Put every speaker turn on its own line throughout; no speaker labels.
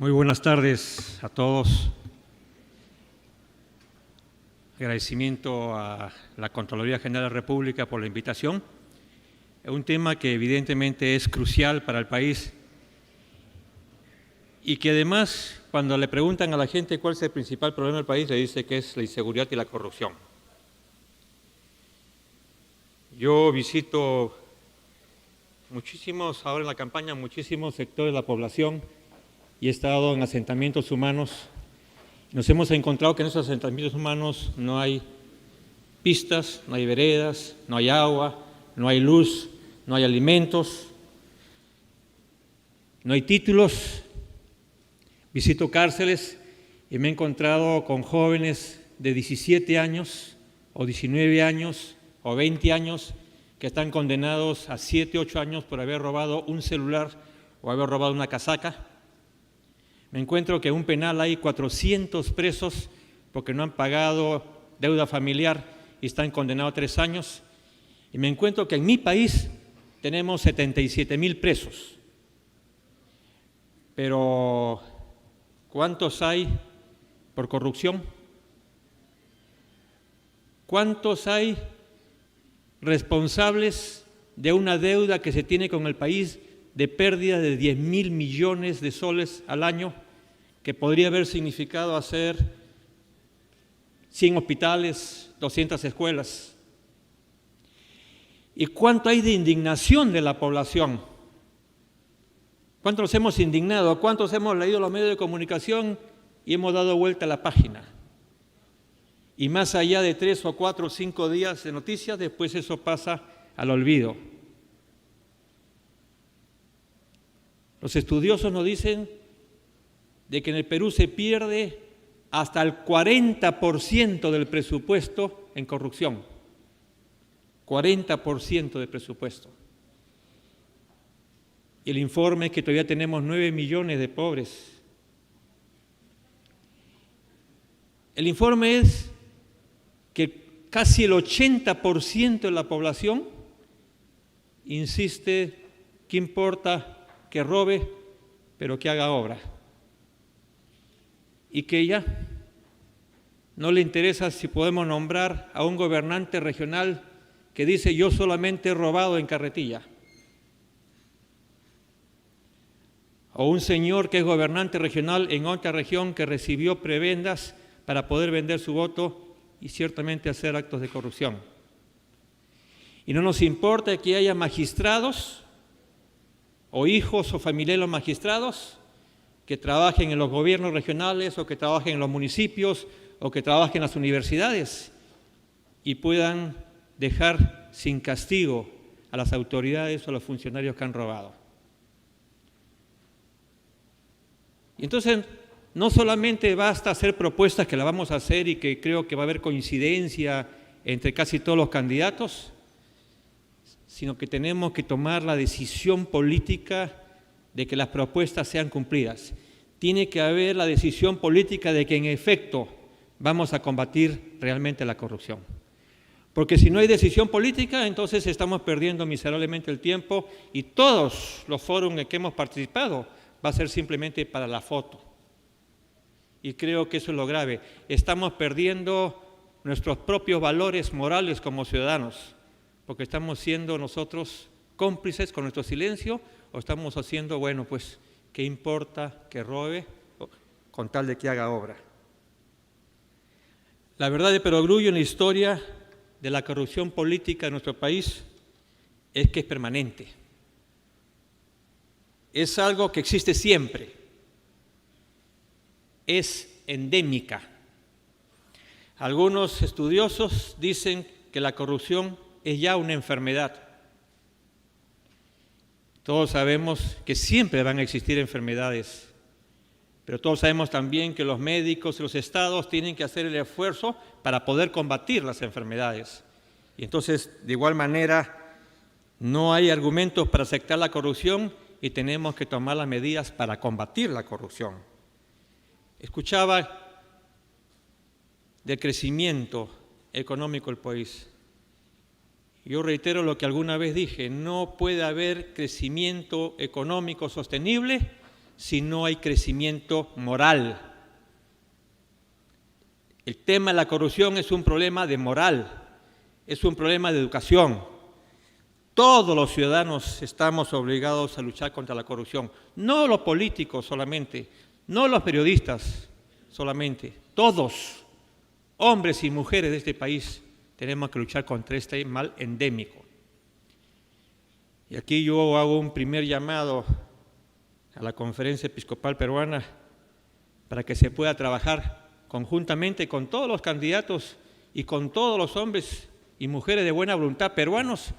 Muy buenas tardes a todos. Agradecimiento a la Contraloría General de la República por la invitación. Es un tema que evidentemente es crucial para el país y que además, cuando le preguntan a la gente cuál es el principal problema del país, le dice que es la inseguridad y la corrupción. Yo visito ahora en la campaña, muchísimos sectores de la población y he estado en asentamientos humanos. Nos hemos encontrado que en esos asentamientos humanos no hay pistas, no hay veredas, no hay agua, no hay luz, no hay alimentos, no hay títulos. Visito cárceles y me he encontrado con jóvenes de 17 años o 19 años o 20 años que están condenados a 7, 8 años por haber robado un celular o haber robado una casaca. Me encuentro que en un penal hay 400 presos porque no han pagado deuda familiar y están condenados a 3 años. Y me encuentro que en mi país tenemos 77,000 presos. Pero, ¿cuántos hay por corrupción? ¿Cuántos hay responsables de una deuda que se tiene con el país de pérdida de 10,000 millones de soles al año, que podría haber significado hacer 100 hospitales, 200 escuelas? ¿Y cuánto hay de indignación de la población? ¿Cuántos nos hemos indignado? ¿Cuántos hemos leído los medios de comunicación y hemos dado vuelta a la página? Y más allá de 3 o 4 o 5 días de noticias, después eso pasa al olvido. Los estudiosos nos dicen de que en el Perú se pierde hasta el 40% del presupuesto en corrupción. 40% del presupuesto. Y el informe es que todavía tenemos 9 millones de pobres. El informe es que casi el 80% de la población insiste: ¿qué importa que robe, pero que haga obra? Y que ya no le interesa si podemos nombrar a un gobernante regional que dice: yo solamente he robado en carretilla. O un señor que es gobernante regional en otra región que recibió prebendas para poder vender su voto y ciertamente hacer actos de corrupción. Y no nos importa que haya magistrados o hijos o familiares de los magistrados que trabajen en los gobiernos regionales o que trabajen en los municipios o que trabajen en las universidades y puedan dejar sin castigo a las autoridades o a los funcionarios que han robado. Y entonces, no solamente basta hacer propuestas, que las vamos a hacer y que creo que va a haber coincidencia entre casi todos los candidatos, sino que tenemos que tomar la decisión política de que las propuestas sean cumplidas. Tiene que haber la decisión política de que en efecto vamos a combatir realmente la corrupción. Porque si no hay decisión política, entonces estamos perdiendo miserablemente el tiempo y todos los foros en que hemos participado va a ser simplemente para la foto. Y creo que eso es lo grave. Estamos perdiendo nuestros propios valores morales como ciudadanos, porque estamos siendo nosotros cómplices con nuestro silencio o estamos haciendo, bueno, pues, ¿qué importa que robe con tal de que haga obra? La verdad de perogrullo en la historia de la corrupción política de nuestro país es que es permanente. Es algo que existe siempre. Es endémica. Algunos estudiosos dicen que la corrupción es ya una enfermedad. Todos sabemos que siempre van a existir enfermedades, pero todos sabemos también que los médicos y los estados tienen que hacer el esfuerzo para poder combatir las enfermedades. Y entonces, de igual manera, no hay argumentos para aceptar la corrupción y tenemos que tomar las medidas para combatir la corrupción. Escuchaba del crecimiento económico del país. Yo reitero lo que alguna vez dije: no puede haber crecimiento económico sostenible si no hay crecimiento moral. El tema de la corrupción es un problema de moral, es un problema de educación. Todos los ciudadanos estamos obligados a luchar contra la corrupción, no los políticos solamente, no los periodistas solamente, todos, hombres y mujeres de este país, tenemos que luchar contra este mal endémico. Y aquí yo hago un primer llamado a la Conferencia Episcopal Peruana para que se pueda trabajar conjuntamente con todos los candidatos y con todos los hombres y mujeres de buena voluntad peruanos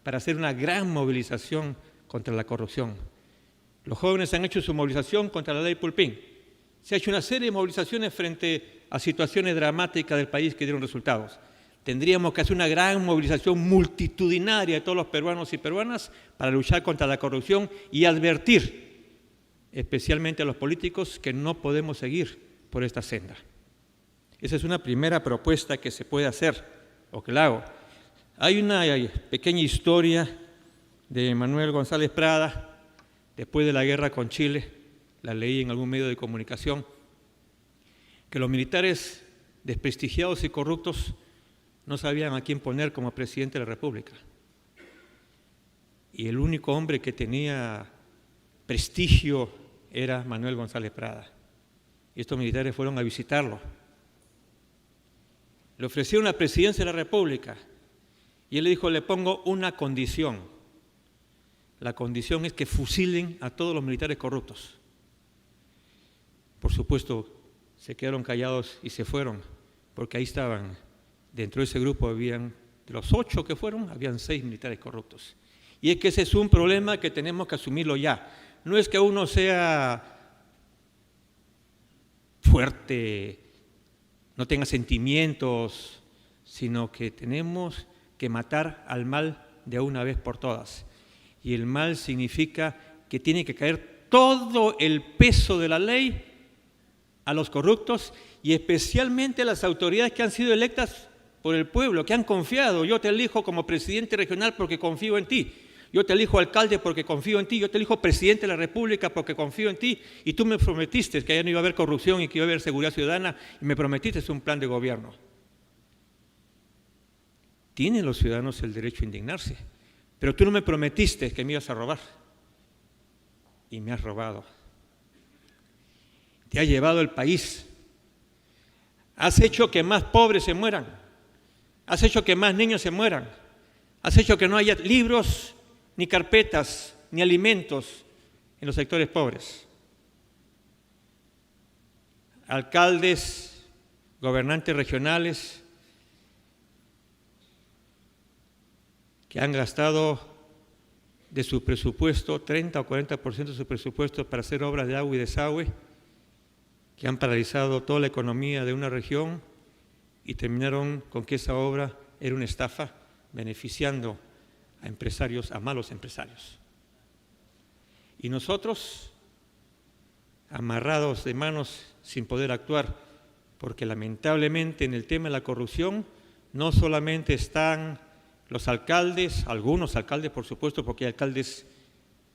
para hacer una gran movilización contra la corrupción. Los jóvenes han hecho su movilización contra la ley Pulpín. Se ha hecho una serie de movilizaciones frente a situaciones dramáticas del país que dieron resultados. Tendríamos que hacer una gran movilización multitudinaria de todos los peruanos y peruanas para luchar contra la corrupción y advertir, especialmente a los políticos, que no podemos seguir por esta senda. Esa es una primera propuesta que se puede hacer, o que la hago. Hay una pequeña historia de Manuel González Prada, después de la guerra con Chile, la leí en algún medio de comunicación, que los militares desprestigiados y corruptos no sabían a quién poner como presidente de la República. Y el único hombre que tenía prestigio era Manuel González Prada. Y estos militares fueron a visitarlo. Le ofrecieron la presidencia de la República y él le dijo, le pongo una condición. La condición es que fusilen a todos los militares corruptos. Por supuesto, se quedaron callados y se fueron, porque ahí estaban, dentro de ese grupo habían, de los 8 que fueron, habían 6 militares corruptos. Y es que ese es un problema que tenemos que asumirlo ya. No es que uno sea fuerte, no tenga sentimientos, sino que tenemos que matar al mal de una vez por todas. Y el mal significa que tiene que caer todo el peso de la ley a los corruptos y especialmente a las autoridades que han sido electas por el pueblo, que han confiado. Yo te elijo como presidente regional porque confío en ti. Yo te elijo alcalde porque confío en ti. Yo te elijo presidente de la República porque confío en ti. Y tú me prometiste que ya no iba a haber corrupción y que iba a haber seguridad ciudadana y me prometiste un plan de gobierno. Tienen los ciudadanos el derecho a indignarse, pero tú no me prometiste que me ibas a robar y me has robado. Te ha llevado el país. Has hecho que más pobres se mueran. Has hecho que más niños se mueran. Has hecho que no haya libros, ni carpetas, ni alimentos en los sectores pobres. Alcaldes, gobernantes regionales que han gastado de su presupuesto, 30 o 40% de su presupuesto para hacer obras de agua y desagüe, que han paralizado toda la economía de una región y terminaron con que esa obra era una estafa, beneficiando a empresarios, a malos empresarios. Y nosotros, amarrados de manos sin poder actuar, porque lamentablemente en el tema de la corrupción no solamente están los alcaldes, algunos alcaldes por supuesto, porque hay alcaldes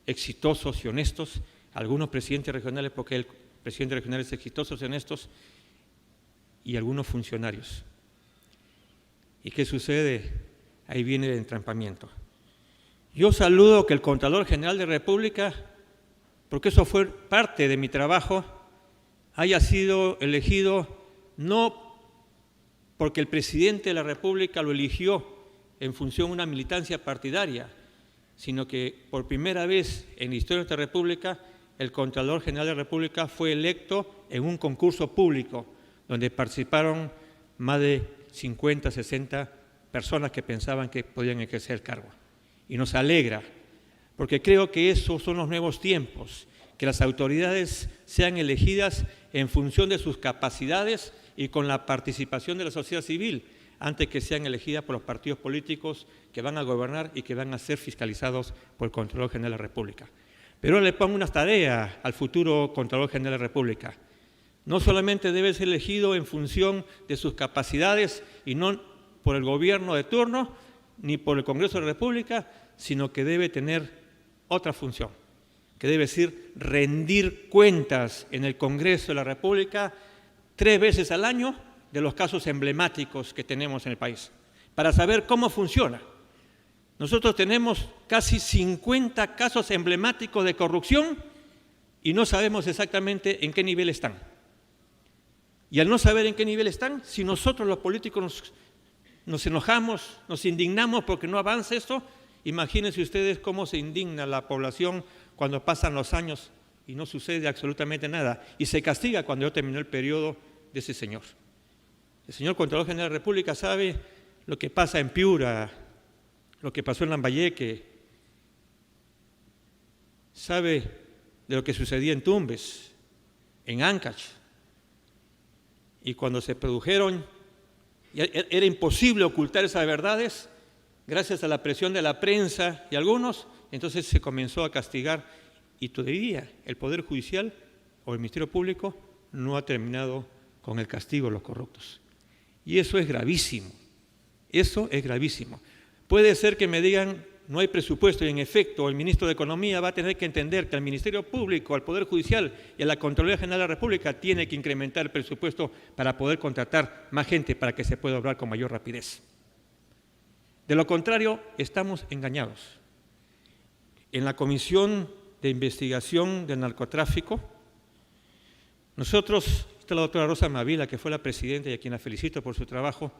exitosos y honestos, algunos presidentes regionales porque el presidente regional es exitosos y honestos, y algunos funcionarios. ¿Y qué sucede? Ahí viene el entrampamiento. Yo saludo que el Contralor General de la República, porque eso fue parte de mi trabajo, haya sido elegido no porque el presidente de la República lo eligió en función de una militancia partidaria, sino que por primera vez en la historia de esta República, el Contralor General de la República fue electo en un concurso público, donde participaron más de 50, 60 personas que pensaban que podían ejercer el cargo. Y nos alegra, porque creo que esos son los nuevos tiempos, que las autoridades sean elegidas en función de sus capacidades y con la participación de la sociedad civil, antes que sean elegidas por los partidos políticos que van a gobernar y que van a ser fiscalizados por el Contralor General de la República. Pero le pongo una tarea al futuro Contralor General de la República. No solamente debe ser elegido en función de sus capacidades y no por el gobierno de turno, ni por el Congreso de la República, sino que debe tener otra función. que debe decir rendir cuentas en el Congreso de la República 3 veces al año de los casos emblemáticos que tenemos en el país, para saber cómo funciona. Nosotros tenemos casi 50 casos emblemáticos de corrupción y no sabemos exactamente en qué nivel están. Y al no saber en qué nivel están, si nosotros los políticos nos enojamos, nos indignamos porque no avanza esto, imagínense ustedes cómo se indigna la población cuando pasan los años y no sucede absolutamente nada. Y se castiga cuando ya terminó el periodo de ese señor. El señor Contralor General de la República sabe lo que pasa en Piura, lo que pasó en Lambayeque, sabe de lo que sucedía en Tumbes, en Ancash. Y cuando se produjeron, era imposible ocultar esas verdades, gracias a la presión de la prensa y algunos, entonces se comenzó a castigar y todavía el Poder Judicial o el Ministerio Público no ha terminado con el castigo de los corruptos. Y eso es gravísimo, eso es gravísimo. Puede ser que me digan, no hay presupuesto y en efecto el ministro de Economía va a tener que entender que al Ministerio Público, al Poder Judicial y a la Contraloría General de la República tiene que incrementar el presupuesto para poder contratar más gente para que se pueda obrar con mayor rapidez. De lo contrario, estamos engañados. En la Comisión de Investigación del Narcotráfico, nosotros, esta es la doctora Rosa Mavila, que fue la presidenta y a quien la felicito por su trabajo,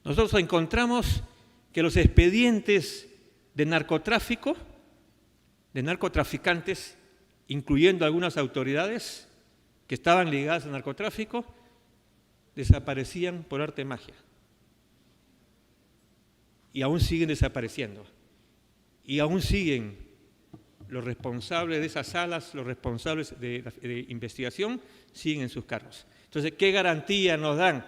nosotros encontramos que los expedientes de narcotráfico, de narcotraficantes, incluyendo algunas autoridades que estaban ligadas al narcotráfico, desaparecían por arte de magia. Y aún siguen desapareciendo. Y aún siguen los responsables de esas salas, los responsables de investigación, siguen en sus cargos. Entonces, ¿qué garantía nos dan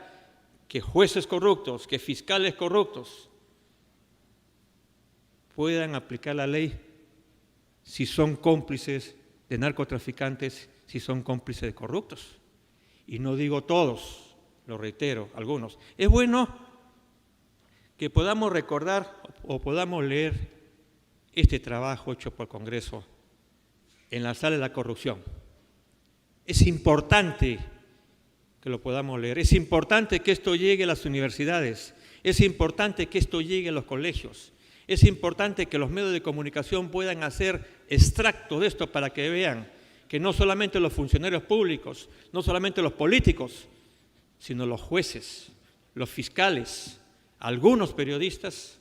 que jueces corruptos, que fiscales corruptos puedan aplicar la ley si son cómplices de narcotraficantes, si son cómplices de corruptos? Y no digo todos, lo reitero, algunos. Es bueno que podamos recordar o podamos leer este trabajo hecho por el Congreso en la sala de la corrupción. Es importante que lo podamos leer, es importante que esto llegue a las universidades, es importante que esto llegue a los colegios, es importante que los medios de comunicación puedan hacer extracto de esto para que vean que no solamente los funcionarios públicos, no solamente los políticos, sino los jueces, los fiscales, algunos periodistas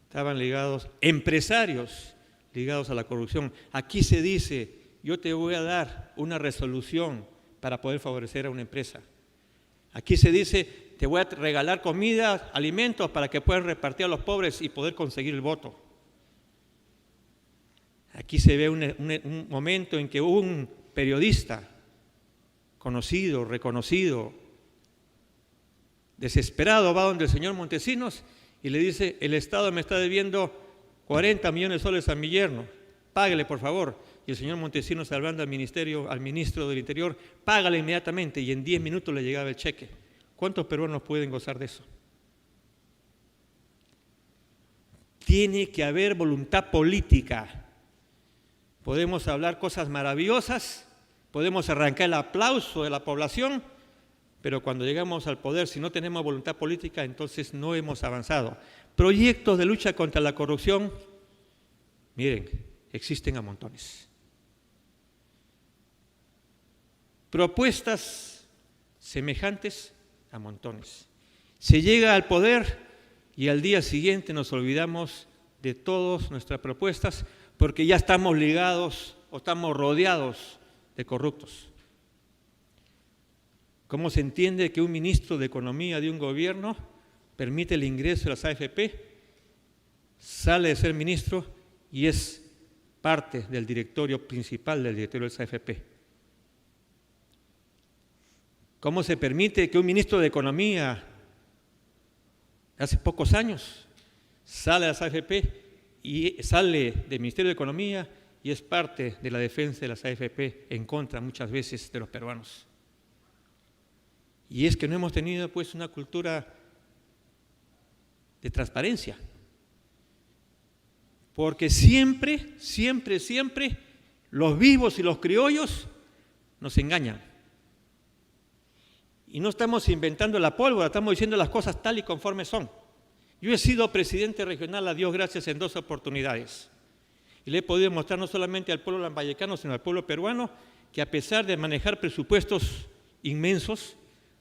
estaban ligados, empresarios ligados a la corrupción. Aquí se dice, yo te voy a dar una resolución para poder favorecer a una empresa. Aquí se dice, te voy a regalar comida, alimentos para que puedas repartir a los pobres y poder conseguir el voto. Aquí se ve un momento en que un periodista conocido, reconocido, desesperado, va donde el señor Montesinos y le dice, el Estado me está debiendo 40 millones de soles a mi yerno, págale por favor. Y el señor Montesinos, hablando al ministro del Interior, págale inmediatamente, y en 10 minutos le llegaba el cheque. ¿Cuántos peruanos pueden gozar de eso? Tiene que haber voluntad política. Podemos hablar cosas maravillosas, podemos arrancar el aplauso de la población, pero cuando llegamos al poder, si no tenemos voluntad política, entonces no hemos avanzado. Proyectos de lucha contra la corrupción, miren, existen a montones. Propuestas semejantes a montones. Se llega al poder y al día siguiente nos olvidamos de todas nuestras propuestas porque ya estamos ligados o estamos rodeados de corruptos. ¿Cómo se entiende que un ministro de Economía de un gobierno permite el ingreso de las AFP, sale de ser ministro y es parte del directorio principal del directorio de las AFP? ¿Cómo se permite que un ministro de Economía, hace pocos años, sale de las AFP y sale del Ministerio de Economía y es parte de la defensa de las AFP en contra muchas veces de los peruanos? Y es que no hemos tenido pues una cultura de transparencia. porque siempre, siempre, siempre los vivos y los criollos nos engañan. Y no estamos inventando la pólvora, estamos diciendo las cosas tal y conforme son. Yo he sido presidente regional, a Dios gracias, en 2 oportunidades. Y le he podido mostrar no solamente al pueblo lambayecano, sino al pueblo peruano, que a pesar de manejar presupuestos inmensos,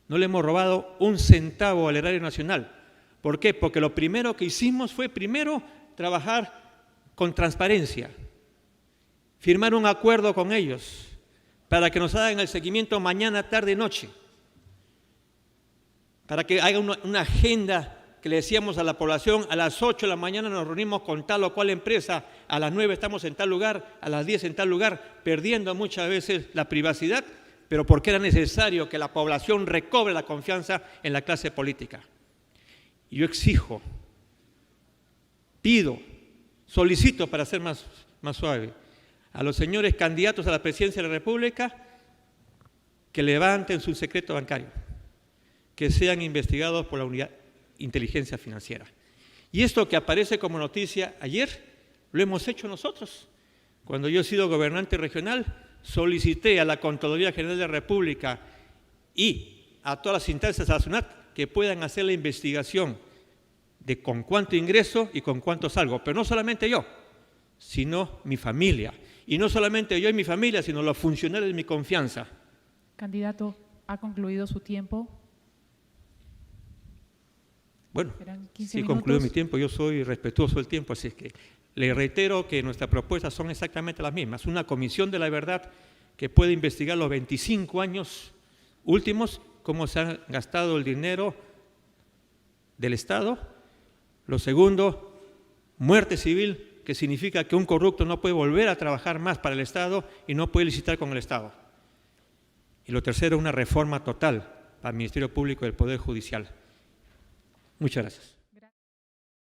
no le hemos robado un centavo al erario nacional. ¿Por qué? Porque lo primero que hicimos fue primero trabajar con transparencia, firmar un acuerdo con ellos para que nos hagan el seguimiento mañana, tarde y noche, para que hagan una agenda que le decíamos a la población: a las 8 de la mañana nos reunimos con tal o cual empresa, a las 9 estamos en tal lugar, a las 10 en tal lugar, perdiendo muchas veces la privacidad, pero porque era necesario que la población recobre la confianza en la clase política. Y yo exijo, pido, solicito, para ser más suave, a los señores candidatos a la presidencia de la República que levanten su secreto bancario, que sean investigados por la Unidad de Inteligencia Financiera. Y esto que aparece como noticia ayer, lo hemos hecho nosotros. Cuando yo he sido gobernante regional, solicité a la Contraloría General de la República y a todas las instancias de la SUNAT que puedan hacer la investigación de con cuánto ingreso y con cuánto salgo. Pero no solamente yo, sino mi familia. Y no solamente yo y mi familia, sino los funcionarios de mi confianza.
Candidato, ha concluido su tiempo.
Bueno, sí he concluido mi tiempo, yo soy respetuoso del tiempo, así es que le reitero que nuestras propuestas son exactamente las mismas. Una comisión de la verdad que puede investigar los 25 años últimos, cómo se ha gastado el dinero del Estado. Lo segundo, muerte civil, que significa que un corrupto no puede volver a trabajar más para el Estado y no puede licitar con el Estado. Y lo tercero, una reforma total para el Ministerio Público y el Poder Judicial. Muchas gracias.